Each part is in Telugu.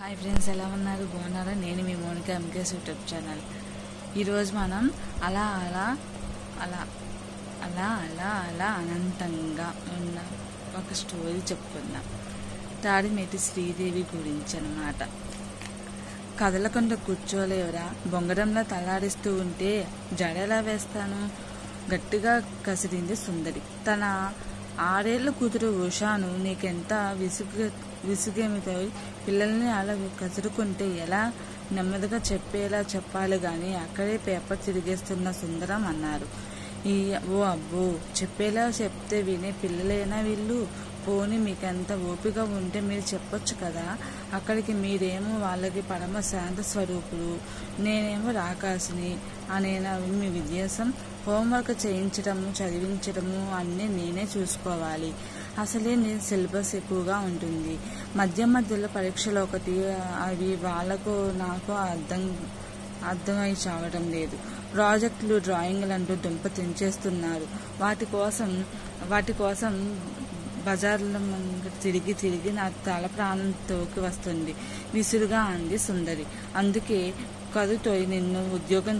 హాయ్ ఫ్రెండ్స్, ఎలా ఉన్నారు? బాగున్నారా? నేను మీ మోనిక ఎంకేఎస్ యూట్యూబ్ ఛానల్. ఈరోజు మనం అలా అలా అలా అలా అలా అలా అనంతంగా ఉన్న ఒక స్టోరీ చెప్పుకుందాం. తాడిమెట్టి శ్రీదేవి గురించి అన్నమాట. కదలకుండా కూర్చోలేవరా, బొంగరంలా తలాడిస్తూ ఉంటే జడెలా వేస్తాను? గట్టిగా కసిరింది సుందరి. తన 6 ఏళ్ల కూతురు ఉషాను నీకెంత విసుగేమితో పిల్లల్ని అలా కసురుకుంటే ఎలా? నెమ్మదిగా చెప్పేలా చెప్పాలి గాని అక్కడే పేపర్ తిరిగేస్తున్న సుందరం అన్నారు. ఓ అబ్బో, చెప్పేలా చెప్తే వినే పిల్లలేనా వీళ్ళు? పోనీ మీకెంత ఓపిక ఉంటే మీరు చెప్పొచ్చు కదా. అక్కడికి మీరేమో వాళ్ళకి పరమ శాంత స్వరూపులు, నేనేమో రాకాసిని అనేనా మీ విద్యాసం? హోంవర్క్ చేయించడము, చదివించడము అన్నీ నేనే చూసుకోవాలి. అసలే నేను సిలబస్ ఎక్కువగా ఉంటుంది. మధ్య మధ్యలో పరీక్షలు ఒకటి, అవి వాళ్ళకు నాకు అర్థమై చావడం లేదు. ప్రాజెక్టులు, డ్రాయింగ్లు అంటూ దుంప తెంచేస్తున్నారు. వాటి కోసం బజార్ల తిరిగి తిరిగి నా తల ప్రాణంతోకి వస్తుంది, విసురుగా అంది సుందరి. అందుకే కదుతో నిన్ను ఉద్యోగం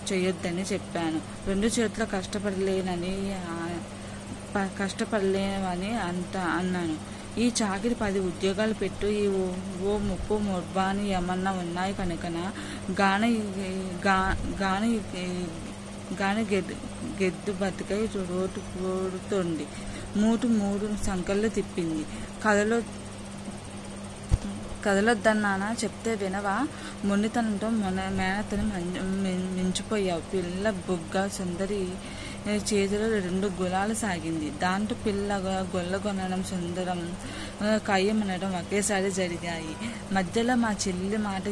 చేయొద్దని చెప్పాను. 2 చేతుల కష్టపడలేవని అన్నాను. ఈ చాకిరి 10 ఉద్యోగాలు పెట్టు, ఈ ఓ ముప్పు మొర్బాని ఏమన్నా ఉన్నాయి కనుకనా గాని గెద్దు బతికై రోడ్డు కోడుతోంది. 3 సంకల్లో తిప్పింది. కదలొద్దన్నానా? చెప్తే వినవా? మొండితనంతో మేనతను మించిపోయావు. పిల్ల బుగ్గ సుందరి చేతిలో 2 గులాలు సాగింది. దాంట్లో పిల్ల గొల్లగొనడం, సుందరం కయ్యమనడం ఒకేసారి జరిగాయి. మధ్యలో మా చెల్లి మాట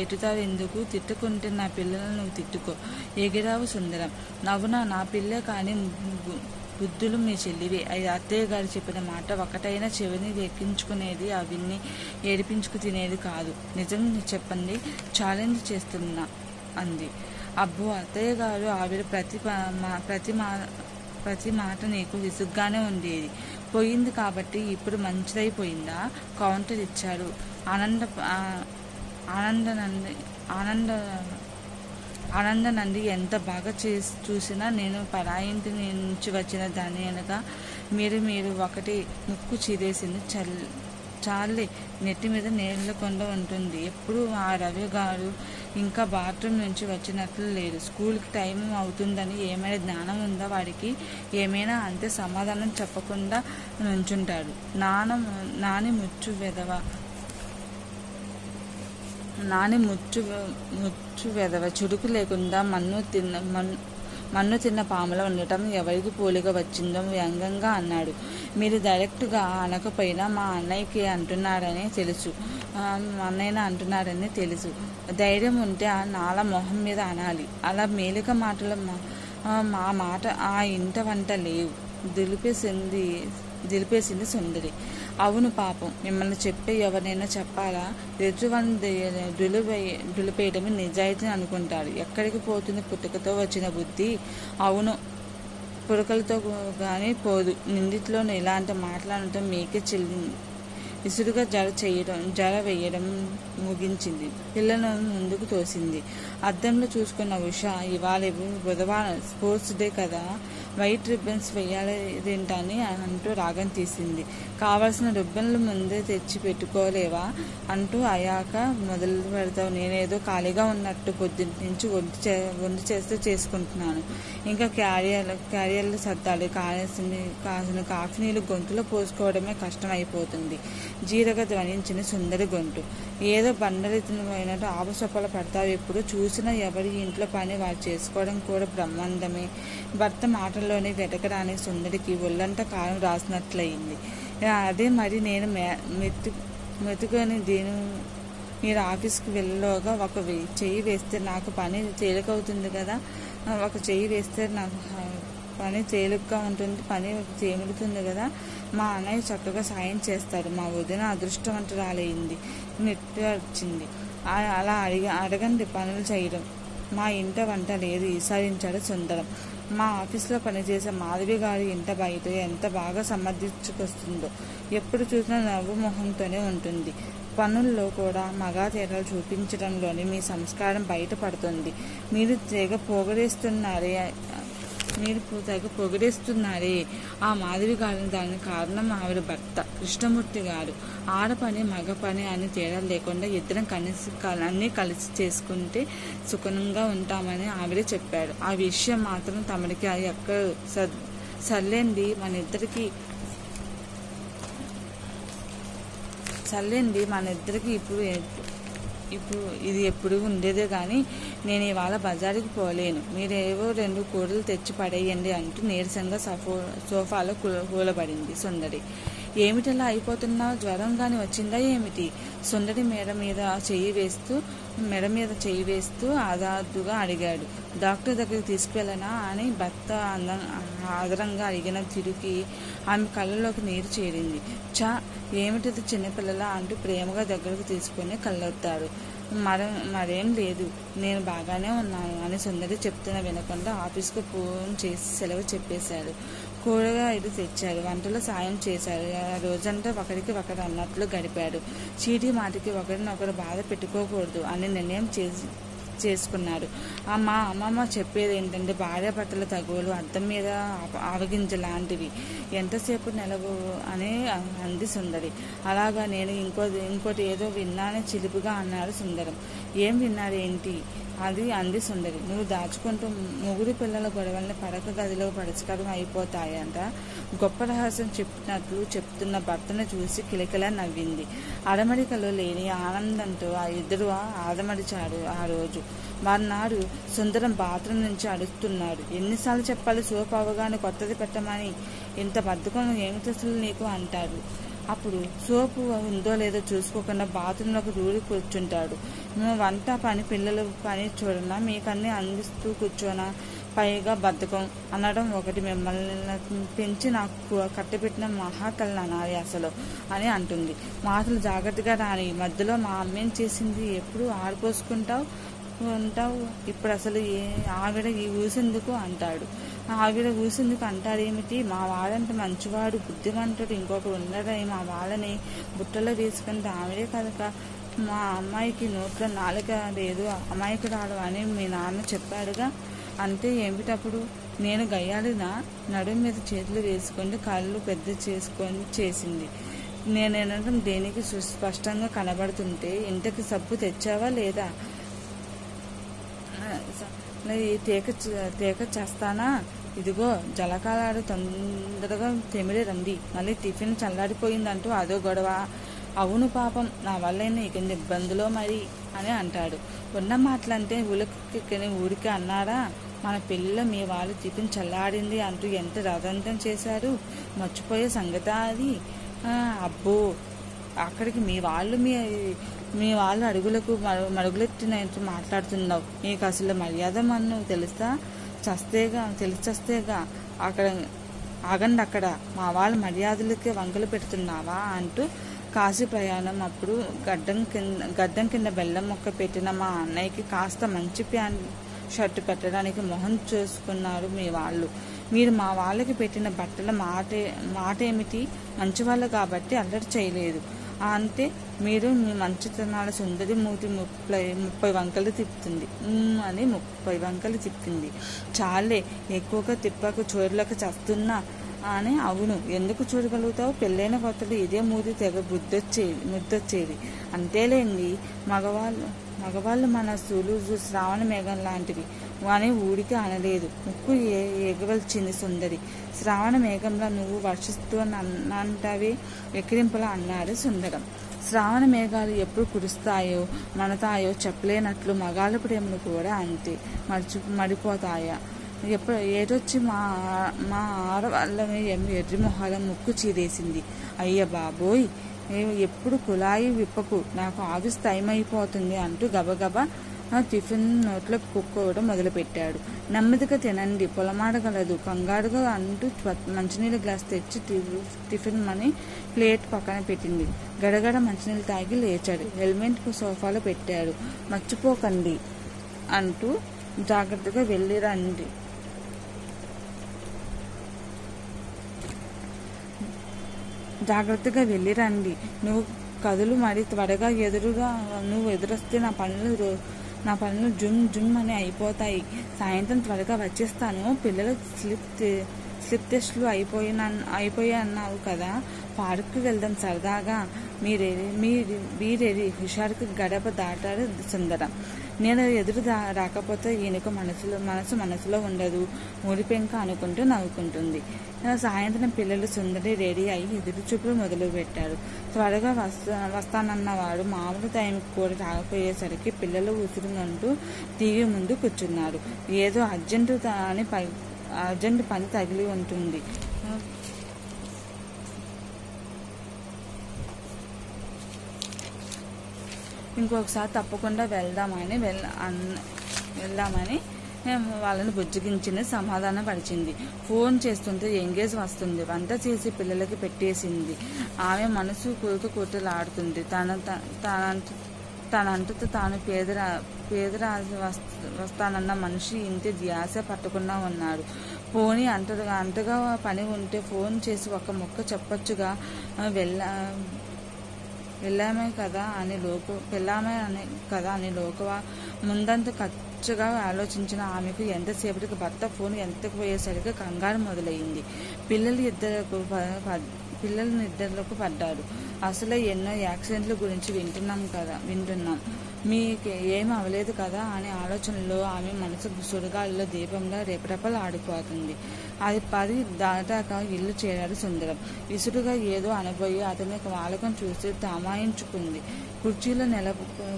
ఎటుతావెందుకు? తిట్టుకుంటే నా పిల్లలను నువ్వు తిట్టుకో, ఎగిరావు సుందరం. నవ్వునా? నా పిల్లే కానీ బుద్ధులు మీ చెల్లివి. అత్తయ్య గారు చెప్పిన మాట ఒకటైనా చెవిని ఎక్కించుకునేది, అవిన్ని ఏడిపించుకు తినేది కాదు. నిజం చెప్పండి, ఛాలెంజ్ చేస్తున్నా అంది. అబ్బో అత్తయ్య గారు, ఆవిడ ప్రతి మాట నీకు విసుగ్గానే ఉండేది. పోయింది కాబట్టి ఇప్పుడు మంచిదైపోయిందా? కౌంటర్ ఇచ్చాడు. ఆనందనండి ఎంత బాగా చూసినా నేను పరాయింటి నుంచి వచ్చిన దాన్ని అనగా మీరు ఒకటి ముక్కు చీరేసింది చాలే, నెట్టి మీద నేలకొండ ఉంటుంది. ఎప్పుడు ఆ రవి గారు ఇంకా బాత్రూమ్ నుంచి వచ్చినట్లు లేదు. స్కూల్కి టైం అవుతుందని ఏమైనా జ్ఞానం ఉందా వాడికి? ఏమైనా అంతే సమాధానం చెప్పకుండా నుంచుంటాడు. నాని ముచ్చు వెదవ చురుకు లేకుండా మన్ను తిన్న పాములో ఉండటం ఎవరికి పోలిక వచ్చిందో వ్యంగ్యంగా అన్నాడు. మీరు డైరెక్ట్గా అనకపోయినా మా అన్నయ్యకి అంటున్నారని తెలుసు. ధైర్యం ఉంటే నాల మొహం మీద అనాలి. అలా మేలిక మాటలు మా మాట ఆ ఇంట వంట లేవు, దిలిపేసింది సుందరి. అవును పాపం, మిమ్మల్ని చెప్పే ఎవరైనా చెప్పాలా? ఎదుటివాడిని దులిపేయడమే నిజాయితీ అనుకుంటారు. ఎక్కడికి పోతుంది పుట్టుకతో వచ్చిన బుద్ధి? అవును, పుడకలతో కానీ పోదు. నిందిట్లోనే ఇలాంటి మాట్లాడటం మీకే విసురుగా జడ వేయడం ముగించింది. పిల్లను ముందుకు తోసింది. అద్దంలో చూసుకున్న ఉష, ఇవాళ బుధవారం, స్పోర్ట్స్ డే కదా, వైట్ రిబ్బన్స్ వేయాలేదేంటని అంటూ రాగం తీసింది. కావలసిన రిబ్బన్లు ముందే తెచ్చి పెట్టుకోలేవా అంటూ అయాక మొదలు పెడతావు. నేనేదో ఖాళీగా ఉన్నట్టు పొద్దున్న నుంచి వండి చేస్తూ చేసుకుంటున్నాను. ఇంకా క్యారియర్లు సర్దాలి. కాసిన కాఫీ నీళ్ళు గొంతులో పోసుకోవడమే కష్టం అయిపోతుంది. జీరగా ధ్వనించిన సుందరి గొంతు. ఏదో బండరెత్తిపోయినట్టు ఆపసొప్పలు పడతావు. ఎప్పుడు చూసినా ఎవరి ఇంట్లో పని వారు చేసుకోవడం కూడా బ్రహ్మాండమే. భర్త మాటల్లోనే వెతకడానికి సుందరికి ఒళ్ళంతా కారం రాసినట్లయింది. అదే మరి నేను మెతుకొని మీరు ఆఫీస్కి వెళ్ళలోగా ఒక చెయ్యి వేస్తే నాకు పని తేలికవుతుంది కదా. ఒక చెయ్యి వేస్తే నాకు పని తేలికగా ఉంటుంది, పని తేముడుతుంది కదా. మా అన్నయ్య చక్కగా సాయం చేస్తారు. మా వదిన అదృష్టవంతురాలైంది, నెట్టింది. అలా అడగండి పనులు చేయడం. మా ఇంట వంట లేదు, ఈసారించాడు సుందరం. మా ఆఫీస్లో పనిచేసే మాధవి గారి ఇంట బయట ఎంత బాగా సమర్థించుకొస్తుందో. ఎప్పుడు చూసినా నవ్వు మొహంతోనే ఉంటుంది. పనుల్లో కూడా మగాతేరాలు చూపించడంలోని మీ సంస్కారం బయటపడుతుంది. మీరు తెగ పొగిడేస్తున్నారే ఆ మాధవి గారిని. దానికి కారణం ఆవిడ భర్త కృష్ణమూర్తి గారు. ఆడ పని మగ పని అని తేడా లేకుండా ఇద్దరం అన్నీ కలిసి చేసుకుంటే సుఖంగా ఉంటామని ఆవిడే చెప్పాడు. ఆ విషయం మాత్రం తమరికి ఎక్కడ సర్లేండి మన ఇద్దరికి ఇప్పుడు ఇది ఎప్పుడు ఉండేదే కానీ నేను ఇవాళ బజారుకి పోలేను. మీరేవో 2 కూరలు తెచ్చి పడేయండి అంటూ నీరసంగా సోఫాలో కూలబడింది సుందరి. ఏమిటలా అయిపోతున్నావు? జ్వరం గాని వచ్చిందా ఏమిటి? సుందరి మెడ మీద చెయ్యి వేస్తూ ఆదాదుగా అడిగాడు. డాక్టర్ దగ్గరికి తీసుకువెళ్ళనా అని భర్త ఆదరంగా అడిగిన తిరిగి ఆమె కళ్ళలోకి నీరు చేరింది. ఏమిటిది చిన్నపిల్లలా అంటూ ప్రేమగా దగ్గరకు తీసుకుని కళ్ళొత్తాడు. మరేం లేదు, నేను బాగానే ఉన్నాను అని సుందరి చెప్తున్న వినకుండా ఆఫీస్కు ఫోన్ చేసి సెలవు చెప్పేశాడు. కూరగాయలు తెచ్చారు, వంటలో సాయం చేశారు. ఆ రోజంతా ఒకరికి ఒకరు అన్నట్లు గడిపాడు. చీటీ మాటికి ఒకరినొకరు బాధ పెట్టుకోకూడదు అని నిర్ణయం చేసుకున్నాడు. మా అమ్మమ్మ చెప్పేది ఏంటంటే భార్యాభర్తల తగువులు అద్దం మీద ఆవగింజలాంటివి, ఎంతసేపు నిలవు అని అంది సుందరి. అలాగా, నేను ఇంకోటి ఏదో విన్నానని చిలిపిగా అన్నాడు సుందరం. ఏం విన్నాడేంటి అది అంది సుందరి. నువ్వు దాచుకుంటూ ముగ్గురు పిల్లల గొడవల్ని పడక గదిలో పరిష్కారం అయిపోతాయంట. గొప్ప రహస్యం చెప్పినట్లు చెప్తున్న భర్తను చూసి కిలకిలా నవ్వింది. అడమడికలో లేని ఆనందంతో ఆ ఇద్దరు ఆదమడిచాడు. ఆ రోజు మర్నాడు సుందరం బాత్రూం నుంచి అడుస్తున్నాడు. ఎన్నిసార్లు చెప్పాలి సోప్ అవగానే కొత్తది పెట్టమని? ఇంత బద్ధకం ఏమిటి అసలు నీకు అంటాడు. అప్పుడు సోపు ఉందో లేదో చూసుకోకుండా బాత్రూంలోకి దూరి కూర్చుంటాడు. వంట పని పిల్లల పని చూడనా, మీకన్నీ అందిస్తూ కూర్చోనా, పైగా బద్ధకం అనడం ఒకటి, మిమ్మల్ని పెంచి నాకు కట్టబెట్టిన మహాతల్లి అనాలి అసలు అని అంటుంది. మాటలు జాగ్రత్తగా రాని, మధ్యలో మా అమ్మేం చేసింది ఎప్పుడు ఆడిపోసుకుంటావు ఇప్పుడు అసలు ఆవిడ ఈ ఊసెందుకు అంటాడు. ఆవిడ ఊసెందుకు అంటారేమిటి? మా వాడంటే మంచివాడు, బుద్ధిమంతుడు, ఇంకొకరు ఉండడని మా వాళ్ళని బుట్టలో వేసుకుంటే ఆవిడే కనుక. మా అమ్మాయికి నోట్లో నాలుక లేదు, అమాయకురాలు అని మీ నాన్న చెప్పాడుగా. అంతే ఏమిటప్పుడు? నేను గయ్యాలినా? నడుం మీద చేతులు వేసుకొని కళ్ళు పెద్ద చేసుకొని చేసింది. నేనేనడం దేనికి సుస్పష్టంగా కనబడుతుంటే ఇంతకి సబ్బు తెచ్చావా లేదా? తేక చేస్తానా? ఇదిగో జలకాలాడు, తొందరగా తెమిడి రండి, మళ్ళీ టిఫిన్ చల్లారిపోయిందంటూ అదో గొడవ. అవును పాపం, నా వల్లైనా ఇక ఇబ్బందులో మరి అని అంటాడు. ఉన్న మాటలంటే ఉలకెక్కని ఊరికే అన్నాడా? మన పెళ్ళిలో మీ వాళ్ళు టిఫిన్ చల్లాడింది అంటూ ఎంత రాదంతం చేశారు, మర్చిపోయే సంగతి అది. అబ్బో, అక్కడికి మీ వాళ్ళు అడుగులకు మరుగులెట్టినట్టు మాట్లాడుతున్నావు. నీకు అసలు మర్యాద మన్ను తెలిసేగా ఆగండి అక్కడ, మా వాళ్ళ మర్యాదలకే వంకలు పెడుతున్నావా అంటూ కాశీ ప్రయాణం అప్పుడు గడ్డం కింద బెల్లం మొక్క పెట్టిన మా అన్నయ్యకి కాస్త మంచి ప్యాంట్ షర్టు పెట్టడానికి మొహం చూసుకున్నారు మీ వాళ్ళు. మీరు మా వాళ్ళకి పెట్టిన బట్టల మాట ఏమిటి? మంచివాళ్ళు కాబట్టి అల్లరి చేయలేదు అంతే. మీరు మీ మంచితనాల సుందరి మూతి 30 వంకలు తిప్పుతుంది అని 30 వంకలు తిప్పింది. చాలే, ఎక్కువగా తిప్పకు, చోరులకు చస్తున్నా అని. అవును, ఎందుకు చూడగలుగుతావు? పెళ్ళైన కొత్తలో ఇదే మూతి తెగ ముద్దొచ్చేది. అంతేలేండి, మగవాళ్ళు మనస్సులు శ్రావణ మేఘం లాంటివి అని ఊడికి అనలేదు. ముక్కు ఎగవల్చింది సుందరి. శ్రావణ మేఘంలో నువ్వు వర్షిస్తూ అంటావే ఎక్కిరింపులా అన్నాడు సుందరం. శ్రావణ మేఘాలు ఎప్పుడు కురుస్తాయో మనతాయో చెప్పలేనట్లు మగాళ్ళ ప్రేమలు కూడా అంతే మడిపోతాయా? ఏదొచ్చి మా ఆడవాళ్ళని ఎర్రి మొహాల ముక్కు చీరేసింది. అయ్య బాబోయ్, ఎప్పుడు కుళాయి విప్పకు, నాకు ఆఫీస్ టైం అయిపోతుంది అంటూ గబగబా టిఫిన్ నోట్లో కుక్కోవడం మొదలుపెట్టాడు. నెమ్మదిగా తినండి, పొలమాడగలదు, కంగారుగా అంటూ మంచినీళ్ళ గ్లాస్ తెచ్చి టిఫిన్ మని ప్లేట్ పక్కన పెట్టింది. గడగడ మంచినీళ్ళు తాగి లేచాడు. హెల్మెట్ సోఫాలో పెట్టాడు. మర్చిపోకండి అంటూ జాగ్రత్తగా వెళ్ళిరండి. కదులు మరి త్వరగా ఎదురుగా నువ్వు ఎదురొస్తే నా పనులు జుమ్ జుమ్ అని అయిపోతాయి. సాయంత్రం త్వరగా వచ్చేస్తాను. పిల్లలు స్లిప్ టెస్టులు అయిపోయాయన్నావు కదా, పార్కుకి వెళ్దాం సరదాగా. మీరేరి హుషారుకు గడప దాటారు సుందరం. నేను ఎదురు రాకపోతే ఈయనకు మనసులో ఉండదు. ముడిపెంక అనుకుంటూ నవ్వుకుంటుంది. సాయంత్రం పిల్లలు సుందరి రెడీ అయి ఎదురు చూపులు మొదలు పెట్టారు. త్వరగా వస్తానన్నవాడు మామూలు టైంకి కూడా రాకపోయేసరికి పిల్లలు ఉసురుమంటూ టీవీ ముందు కూర్చున్నారు. ఏదో అర్జెంటు పని తగిలి ఉంటుంది. ఇంకొకసారి తప్పకుండా వెళ్దామని వాళ్ళని బుజ్జగించింది, సమాధాన పరిచింది. ఫోన్ చేస్తుంటే ఎంగేజ్ వస్తుంది. వంట చేసి పిల్లలకి పెట్టేసింది. ఆమె మనసు కూతులాడుతుంది. తనంతట తాను పేదరాజు వస్తానన్న మనిషి ఇంటి ధ్యాస పట్టకుండా ఉన్నాడు. పోనీ అంతగా పని ఉంటే ఫోన్ చేసి ఒక ముక్క చెప్పొచ్చుగా. వెళ్ళామే కదా అని లోకవా ముందంత ఖర్చుగా ఆలోచించిన ఆమెకు ఎంతసేపటికి భర్త ఫోన్ ఎంతకు పోయేసరికి కంగారు మొదలయ్యింది. పిల్లలు నిద్రలోకి పడ్డారు. అసలే ఎన్నో యాక్సిడెంట్ల గురించి వింటున్నాం. మీకు ఏం అవలేదు కదా అనే ఆలోచనలో ఆమె మనసు సుడిగాలిలో దీపంగా రెపరెపలు ఆడిపోతుంది. అది 10 దాటాక ఇల్లు చేరాడు సుందరం. విసురుగా ఏదో అనబోయి అతని వాలకం చూసి తమాయించుకుంది. కుర్చీలో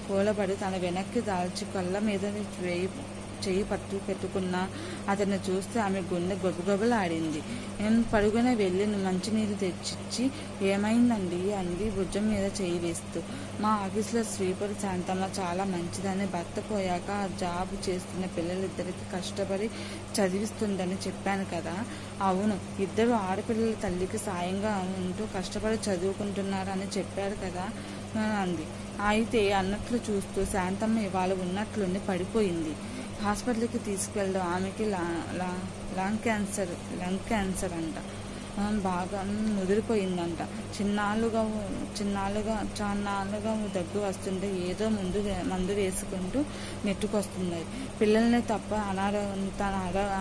కూలబడి తన వెనక్కి దాల్చి కళ్ళ మీద చెయ్యి పెట్టుకున్న అతన్ని చూస్తే ఆమె గుండె గొబ్బగొబ్బలాడింది. పరుగున వెళ్ళి మంచినీళ్ళు తెచ్చిచ్చి ఏమైందండి అంది భుజం మీద చెయ్యి వేస్తూ. మా ఆఫీసులో స్వీపర్ శాంతమ్మ చాలా మంచిదని, భర్త పోయాక జాబ్ చేస్తున్న పిల్లలిద్దరికి కష్టపడి చదివిస్తుందని చెప్పాను కదా. అవును, 2 ఆడపిల్లల తల్లికి సాయంగా ఉంటూ కష్టపడి చదువుకుంటున్నారని చెప్పారు కదా అంది. అయితే అన్నట్లు చూస్తూ శాంతమ్మ ఇవాళ ఉన్నట్లుండి పడిపోయింది. హాస్పిటల్కి తీసుకెళ్ళడం. ఆమెకి లంగ్ క్యాన్సర్ అంట. బాగా ముదిరిపోయిందంట. చాన్నాళ్ళుగా దగ్గు వస్తుంటే ఏదో మందు వేసుకుంటూ నెట్టుకొస్తుంది. పిల్లల్ని తప్ప తన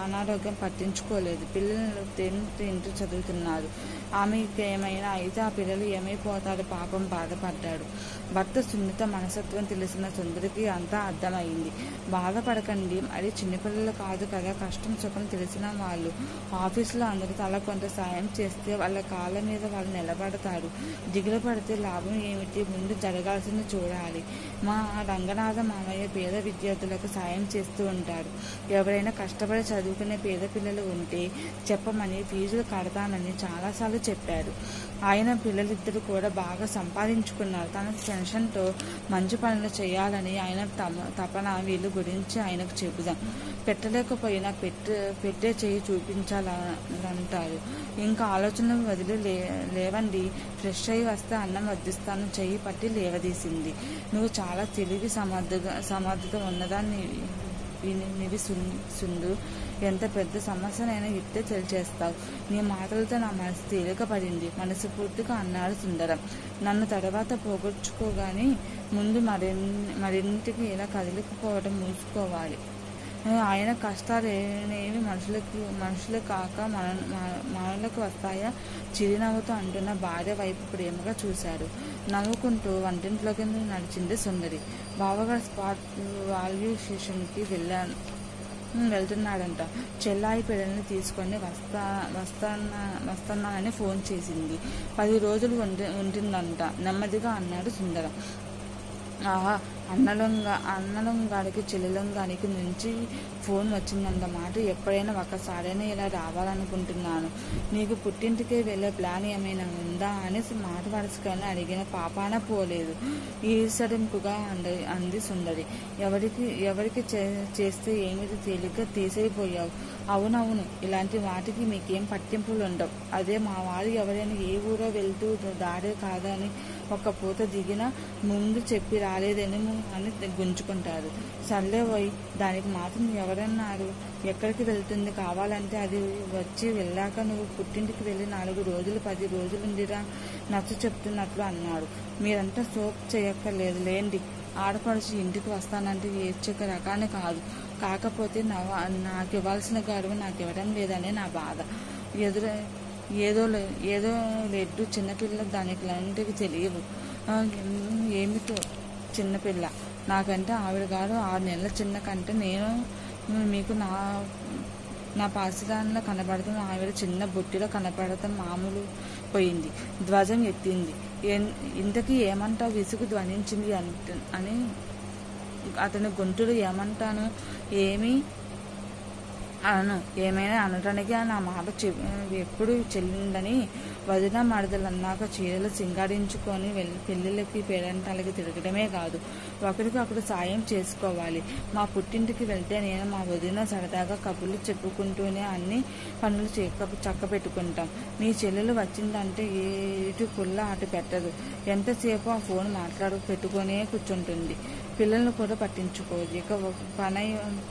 అనారోగ్యం పట్టించుకోలేదు. పిల్లలు 10th ఇంటర్ చదువుతున్నారు. ఆమెకి ఏమైనా అయితే ఆ పిల్లలు ఏమైపోతారు పాపం బాధపడ్డాడు. భర్త సున్నిత మనసత్వం తెలిసిన సుందరికి అంతా అర్థమైంది. బాధపడకండి, మరి చిన్నపిల్లలు కాదు కదా, కష్టం సుఖం తెలిసిన వాళ్ళు. ఆఫీసులో అందరూ తల కొంత సాయం చేస్తే వాళ్ళ కాళ్ళ మీద వాళ్ళు నిలబడతారు. దిగులు పడితే లాభం ఏమిటి? ముందు జరగాల్సింది చూడాలి. మా రంగనాథ మామయ్య పేద విద్యార్థులకు సాయం చేస్తూ ఉంటారు. ఎవరైనా కష్టపడి చదువుకునే పేద పిల్లలు ఉంటే చెప్పమని ఫీజులు కడతానని చాలాసార్లు చెప్పారు. ఆయన పిల్లలిద్దరూ కూడా బాగా సంపాదించుకున్నారు. తన టెన్షన్తో మంచి పనులు చేయాలని ఆయన తపన. వీళ్ళ గురించి ఆయనకు చెబుదాం. పెట్టలేకపోయినా పెట్టే చేయి చూపించాలంటారు. ఇంకా ఆలోచనలు వదిలి లేవండి, ఫ్రెష్ అయి వస్తే అన్నం వడ్డిస్తాను. చెయ్యి పట్టి లేవదీసింది. నువ్వు చాలా తెలివి సమర్థత ఉన్నదాన్ని సుందు. ఎంత పెద్ద సమస్యనైనా ఇట్టే తెలిచేస్తావు. నీ మాటలతో నా మనసు తేలిక పడింది మనసు పూర్తిగా అన్నాడు సుందరం. నన్ను తర్వాత పోగొచ్చుకోగాని ముందు మరింటికి ఇలా కదిలిపోవడం మూసుకోవాలి. ఆయన కష్టాలేవి మనుషులు కాక మనలకు వస్తాయా? చిరునవ్వుతో అంటున్న భార్య వైపు ప్రేమగా చూశాడు. నవ్వుకుంటూ వంటింట్లోకి నడిచింది సుందరి. బావగారు స్పాట్ వాల్యుయేషన్కి వెళ్తున్నాడంట. చెల్లాయి పిల్లల్ని తీసుకొని వస్తానని ఫోన్ చేసింది. 10 రోజులు ఉంటుందంట నెమ్మదిగా అన్నాడు సుందరం. ఆహా, అన్నలంగాడికి చెల్లెలంగాడికి నుంచి ఫోన్ వచ్చిందన్నమాట. ఎప్పుడైనా ఒకసారైనా ఇలా రావాలనుకుంటున్నాను. నీకు పుట్టింటికే వెళ్ళే ప్లాన్ ఏమైనా ఉందా అని మాట వరుసగానే అడిగిన పాపాన పోలేదు. ఈసడింపుగా అంది సుందరి. ఎవరికి చేస్తే ఏమిటి తేలిగ్గా తీసేయిపోయావు. అవునవును, ఇలాంటి వాటికి మీకేం పట్టింపులు ఉండవు. అదే మా వారు ఎవరైనా ఏ ఊరో వెళ్తూ దారే కాదని ఒక్క పూత దిగిన ముందు చెప్పి రాలేదేమో అని గుంజుకుంటారు. సర్లే పోయి దానికి మాత్రం ఎవరన్నారు? ఎక్కడికి వెళ్తుంది? కావాలంటే అది వచ్చి వెళ్ళాక నువ్వు పుట్టింటికి వెళ్ళి 4 రోజులు 10 రోజులుండిరా నచ్చ చెప్తున్నట్లు అన్నాడు. మీరంతా సోప్ చేయక్కర్లేదు లేండి. ఆడపడుచు ఇంటికి వస్తానంటే ఏడ్చక రకాన్ని కాదు. కాకపోతే నాకు ఇవ్వాల్సిన గడువు నాకు ఇవ్వడం లేదనే నా బాధ. ఏదో లేదు చిన్నపిల్ల, దానికి లాంటివి తెలియవు. ఏమిటో చిన్నపిల్ల? నాకంటే ఆవిడ గారు 6 నెలల చిన్న కంటే నేను మీకు నా పాసిదానిలో కనబడతాం. ఆవిడ చిన్న బొట్టిలో కనపడతాం మామూలు పోయింది. ధ్వజం ఎత్తింది. ఇంతకీ ఏమంటావు? విసుగు ధ్వనించింది అని అతని గొంతులు. ఏమంటాను? ఏమైనా అనటానికి నా మాట ఎప్పుడు చెల్లిందని వదిన మరదలు అన్నాక చీరలు సింగారించుకొని పెళ్ళిళ్ళకి పేరంటాలకి తిరగడమే కాదు, ఒకరికొకరు సాయం చేసుకోవాలి. మా పుట్టింటికి వెళ్తే నేను మా వదిన సరదాగా కబుర్లు చెప్పుకుంటూనే అన్ని పనులు చక్క పెట్టుకుంటాం. మీ చెల్లెలు వచ్చిందంటే ఏటు పుల్ల అటు పెట్టదు. ఎంతసేపు ఆ ఫోన్ పెట్టుకునే కూర్చుంటుంది. పిల్లలను కూడా పట్టించుకోదు. ఇక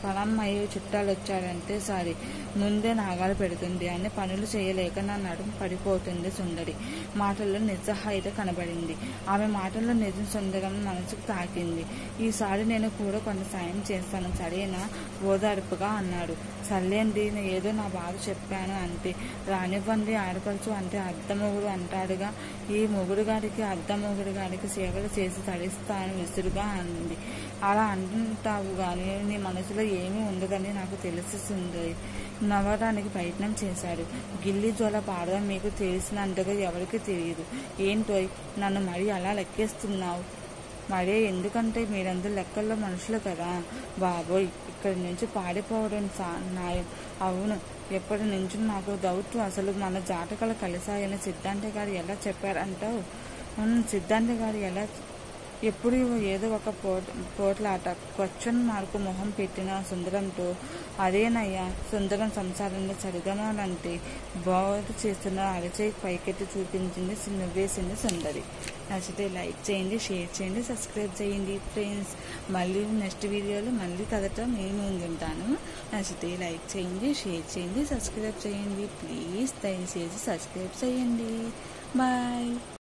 పనమ్మాయి చుట్టాలు వచ్చారంటే సారీ ముందే నాగాలు పెడుతుంది అని పనులు చేయలేక నా నడుము పడిపోతుంది. సుందరి మాటల్లో నిస్సహాయత కనబడింది. ఆమె మాటల్లో నిజం సుందరం మనసుకు తాకింది. ఈసారి నేను కూడా కొంత సాయం చేస్తాను సరేనా? ఓదార్పుగా అన్నాడు. సర్లేండి, ఏదో నా బాధ చెప్పాను అంతే. రానివ్వండి. ఆడపడుచు అంటే అర్ధమొగుడు అంటాడుగా. ఈ మొగుడుగాడికి అర్ధమొగుడుగాడికి సేవలు చేసి తడిస్తాను విసురుగా అంది. అలా అంటావు గాని నీ మనసులో ఏమీ ఉండదని నాకు తెలిసిస్తుంది. నవ్వడానికి ప్రయత్నం చేశాడు. గిల్లి జోల పాడడం మీకు తెలిసినంతగా ఎవరికి తెలియదు. ఏంటో నన్ను మరీ అలా లెక్కేస్తున్నావు? మరే ఎందుకంటే మీరందరూ లెక్కల్లో మనుషులు కదా. బాబోయ్, ఇక్కడి నుంచి పాడిపోవడం న్యాయం. అవును, ఎప్పటి నుంచి నాకు డౌట్. అసలు మన జాతకాలు కలిసాయని సిద్ధాంత గారు ఎలా చెప్పారంటావు? సిద్ధాంత గారు ఎలా? ఎప్పుడు ఏదో ఒక పోట్లాట క్వశ్చన్ మార్కు మొహం పెట్టిన సుందరంతో. అదేనయ్యా, సుందరం సంసారంలో సరిగమాలంటే బోధ చేస్తున్న అరచేయి పైకెత్తి చూపించింది నవ్వేసింది సుందరి. నచ్చితే లైక్ చేయండి, షేర్ చేయండి, సబ్స్క్రైబ్ చేయండి ఫ్రెండ్స్. మళ్ళీ నెక్స్ట్ వీడియోలో మళ్ళీ కదట నేను ముందుంటాను. నచ్చితే లైక్ చేయండి, షేర్ చేయండి, సబ్స్క్రైబ్ చేయండి. ప్లీజ్ దయచేసి సబ్స్క్రైబ్ చేయండి. బాయ్.